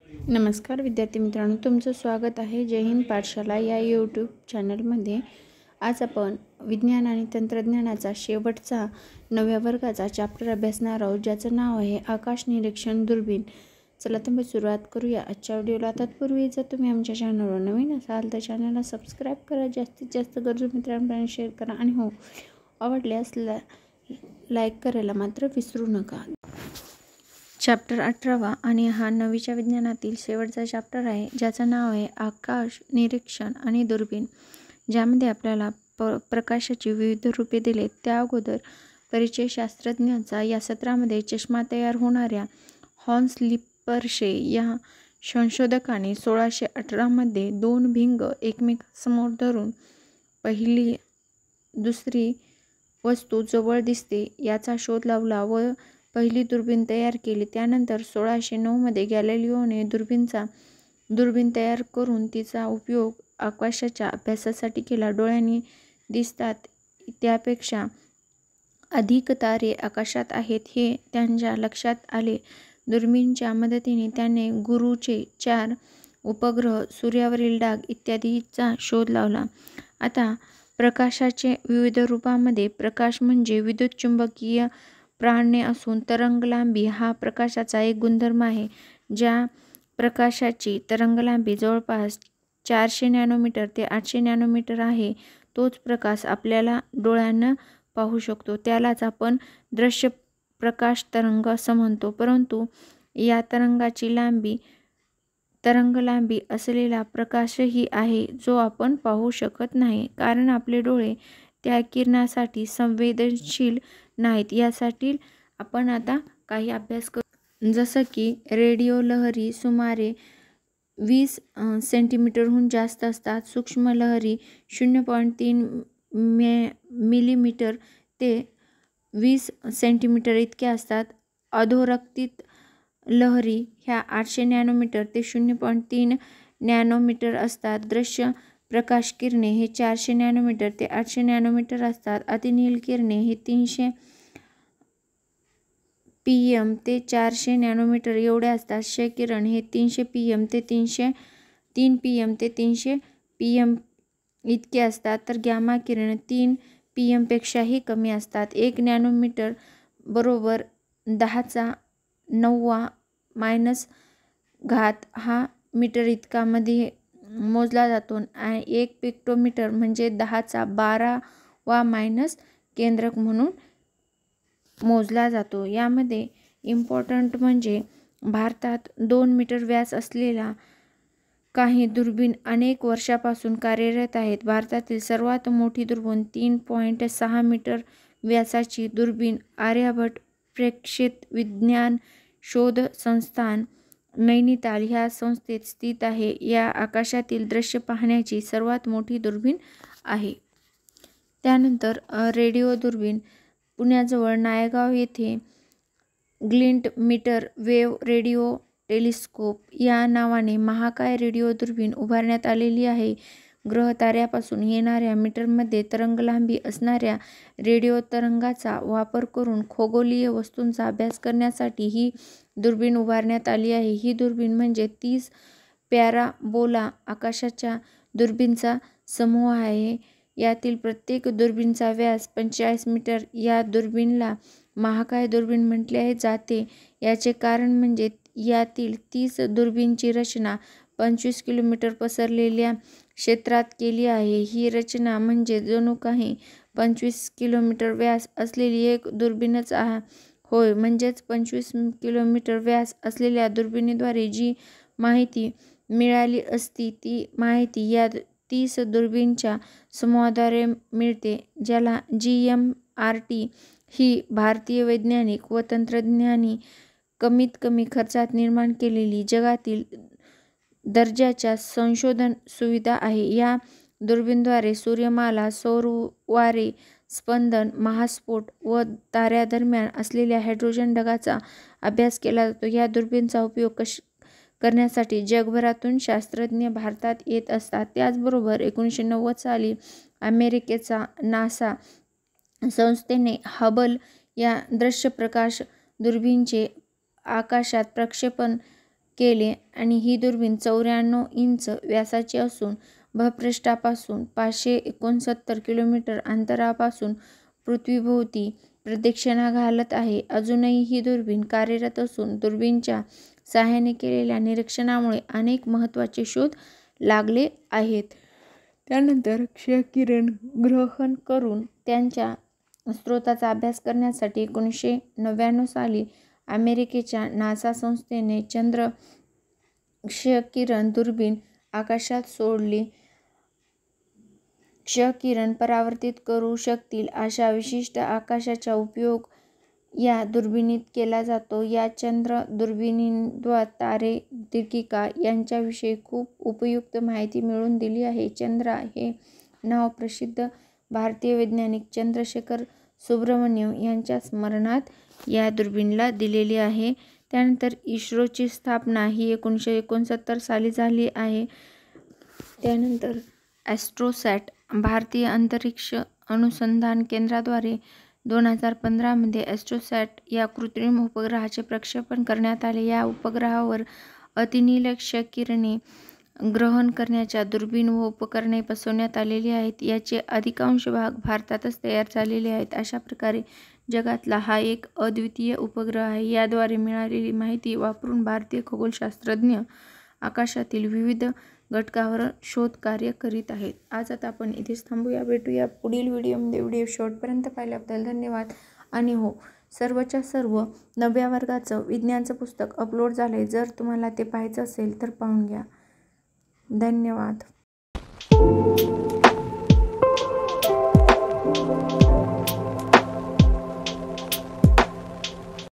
नमस्कार विद्यार्थी मित्रांनो, तुमचं स्वागत आहे जय हिंद पाठशाला या यूट्यूब चॅनलमध्ये। आज आपण विज्ञान आणि तंत्रज्ञानाचा शेवटचा 9व्या वर्गाचा चॅप्टर अभ्यासणार आहोत, ज्याचं नाव आहे आकाश निरीक्षण दुर्बीण। चला तर मग सुरुवात करूया आजच्या व्हिडिओला। तत्पूर्वी जर तुम्ही आमच्या चॅनलवर नवीन असाल तर चॅनलला सबस्क्राईब करा, जास्तीत जास्त गरजू मित्रांपर्यंत शेअर करा आणि हो आवडल्यास लाईक करायला मात्र विसरू नका। चॅप्टर 18वा आणि हा 9वीच्या विज्ञानातील शेवटचा चॅप्टर आहे, ज्याचं नाव आहे आकाश निरीक्षण आणि दुर्बीण, ज्यामध्ये आपल्याला प्रकाशाची विविध रूपे दिलेत। त्या अगोदर परिचय शास्त्रज्ञांचा। या सत्रामध्ये चष्मा तयार होणाऱ्या हॉन्स लिप्पर्शे या संशोधकाने 1618 मध्ये दोन भिंग एकमेकांसमोर धरून पहिली दुसरी वस्तू जवळ दिसते याचा शोध लावला व पहिली दुर्बीण तयार केली। त्यानंतर 1609 मध्ये गॅलिलिओने दुर्बीण तयार करून तिचा उपयोग आकाशाच्या अभ्यासासाठी केला। डोळ्यांनी दिसतात त्यापेक्षा अधिक तारे आकाशात आहेत हे त्यांच्या लक्षात आले। दुर्बीणीच्या मदतीने त्याने गुरूचे 4 उपग्रह, सूर्यावरील डाग इत्यादीचा शोध लावला। आता प्रकाशाचे विविध रूपांमध्ये प्रकाश म्हणजे विद्युतचुंबकीय प्रारणे असून तरंगलांबी हा प्रकाशाचा एक गुणधर्म आहे। ज्या प्रकाशाची तरंगलांबी जवळपास 400 नॅनोमीटर ते 800 नॅनोमीटर आहे, तोच प्रकाश आपल्याला डोळ्यानं पाहू शकतो, त्यालाच आपण दृश्य प्रकाश तरंग असं म्हणतो। परंतु या तरंगलांबी असलेला प्रकाशही आहे जो आपण पाहू शकत नाही, कारण आपले डोळे त्या किरणासाठी संवेदनशील नाहीत। यासाठी आपण आता काही अभ्यास करू, जसं की रेडिओ लहरी सुमारे 20 सेंटीमीटरहून जास्त असतात, सूक्ष्म लहरी 0.3 मिलीमीटर ते 20 सेंटीमीटर इतक्या असतात, अधोरक्तित लहरी ह्या 800 नॅनोमीटर ते 0.3 नॅनोमीटर असतात। दृश्य प्रकाश किरणे हे 400 नॅनोमीटर ते 800 नॅनोमीटर असतात। अतिनील किरणे हे 300 pm ते 400 नॅनोमीटर एवढे असतात। क्ष किरण हे 300 pm ते 300 pm इतके असतात, तर गॅमा किरण 3 pm पेक्षाही कमी असतात। 1 नॅनोमीटर बरोबर 10⁻⁻⁰ हा मीटर इतका मध्ये मोजला जातो आणि 1 पिकोमीटर म्हणजे 10⁻12 केंद्रक म्हणून मोजला जातो। यामध्ये इम्पॉर्टंट म्हणजे भारतात 2 मीटर व्यास असलेल्या काही दुर्बीण अनेक वर्षापासून कार्यरत आहेत। भारतातील सर्वात मोठी दुर्बीण 3.6 मीटर व्यासाची दुर्बीण आर्यभट्ट प्रेक्षित विज्ञान शोध संस्थान नैनिताल ह्या संस्थेत स्थित आहे। या आकाशातील दृश्य पाहण्याची सर्वात मोठी दुर्बीण आहे। त्यानंतर रेडिओ दुर्बीण। पुण्याजवळ नायगाव येथे ग्लिंट मीटर वेव्ह रेडिओ टेलिस्कोप या नावाने महाकाय रेडिओ दुर्बीण उभारण्यात आलेली आहे। ग्रह ताऱ्यापासून येणाऱ्या मीटरमध्ये तरंगलांबी असणाऱ्या रेडिओ तरंगांचा वापर करून खगोलीय वस्तूंचा अभ्यास करण्यासाठी ही दुर्बीण उभारण्यात आली आहे। ही दुर्बीण म्हणजे 30 पॅराबोला आकाशाच्या दुर्बीणींचा समूह आहे। यातील प्रत्येक दुर्बीणीचा व्यास 45 मीटर। या दुर्बीणीला महाकाय दुर्बीण म्हटले जाते। याचे कारण म्हणजे यातील 30 दुर्बीणींची रचना 25 किलोमीटर पसरलेल्या क्षेत्रात केली आहे। ही रचना म्हणजे जणू काही 25 किलोमीटर व्यास असलेली एक दुर्बीणच होय। म्हणजेच 25 किलोमीटर व्यास असलेल्या दुर्बिणीद्वारे जी माहिती मिळाली असती ती माहिती या 30 दुर्बिणींच्या समूहाद्वारे मिळते, ज्याला GMRT ही भारतीय वैज्ञानिक व तंत्रज्ञांनी कमीत कमी खर्चात निर्माण केलेली जगातील दर्जाच्या संशोधन सुविधा आहे। या दुर्बीणीद्वारे सूर्यमाला, सौरवारे, स्पंदन, महास्फोट व ताऱ्यांदरम्यान असलेल्या हायड्रोजन ढगाचा अभ्यास केला जातो। या दुर्बीणीचा उपयोग करण्यासाठी जगभरातून शास्त्रज्ञ भारतात येत असतात। त्याचबरोबर 1990 साली अमेरिकेचा नासा संस्थेने हबल या दृश्य प्रकाश दुर्बिणीचे आकाशात प्रक्षेपण केले आणि ही दुर्बीण 94 इंच व्यासाची असून भूपृष्ठापासून 569 किलोमीटर अंतरापासून पृथ्वीभोवती प्रदक्षिणा घालत आहे. अजूनही ही दुर्बीण कार्यरत असून दुर्बीणच्या सहाय्याने केलेल्या निरीक्षणामुळे अनेक महत्त्वाचे शोध लागले आहेत. त्यानंतर क्षकिरण ग्रहण करून त्यांच्या स्रोताचा अभ्यास करण्यासाठी 1999 साली अमेरिकेच्या नासा संस्थेने चंद्र क्षकिरण दुर्बीण आकाशात सोडली. क्षकिरण परावर्तित करू शकतील अशा विशिष्ट आकाशाचा उपयोग या दुर्बिणीत केला जातो. या चंद्र दुर्बिणीद्वारे तारे, दीर्घिका यांच्याविषयी खूप उपयुक्त माहिती मिळवून दिली आहे. चंद्रा हे नाव प्रसिद्ध भारतीय वैज्ञानिक चंद्रशेखर सुब्रमण्यम यांच्या स्मरणार्थ या दुर्बिणीला दिलेली आहे. त्यानंतर इस्रोची स्थापना ही 1969 साली झाली आहे. त्यानंतर ॲस्ट्रोसॅट भारतीय अंतरिक्ष अनुसंधान केंद्राद्वारे 2015 मध्ये ॲस्ट्रोसॅट या कृत्रिम उपग्रहाचे प्रक्षेपण करण्यात आले. या उपग्रहावर अतिनील क्षकिरणे ग्रहण करण्याच्या दुर्बीण व उपकरणे बसवण्यात आलेली आहेत. याचे अधिकांश भाग भारतातच तयार झालेले आहेत. अशा प्रकारे जगातला हा एक अद्वितीय उपग्रह आहे. याद्वारे मिळालेली माहिती वापरून भारतीय खगोलशास्त्रज्ञ आकाशातील विविध घटकावर शोधकार्य करीत आहेत. आज आता आपण इथेच थांबूया. भेटूया पुढील व्हिडिओमध्ये. व्हिडिओ शेवटपर्यंत पाहिल्याबद्दल धन्यवाद. आणि हो, सर्वच्या सर्व 9व्या वर्गाचं विज्ञानचं पुस्तक अपलोड झालंय. जर तुम्हाला ते पाहायचं असेल तर पाहून घ्या. धन्यवाद.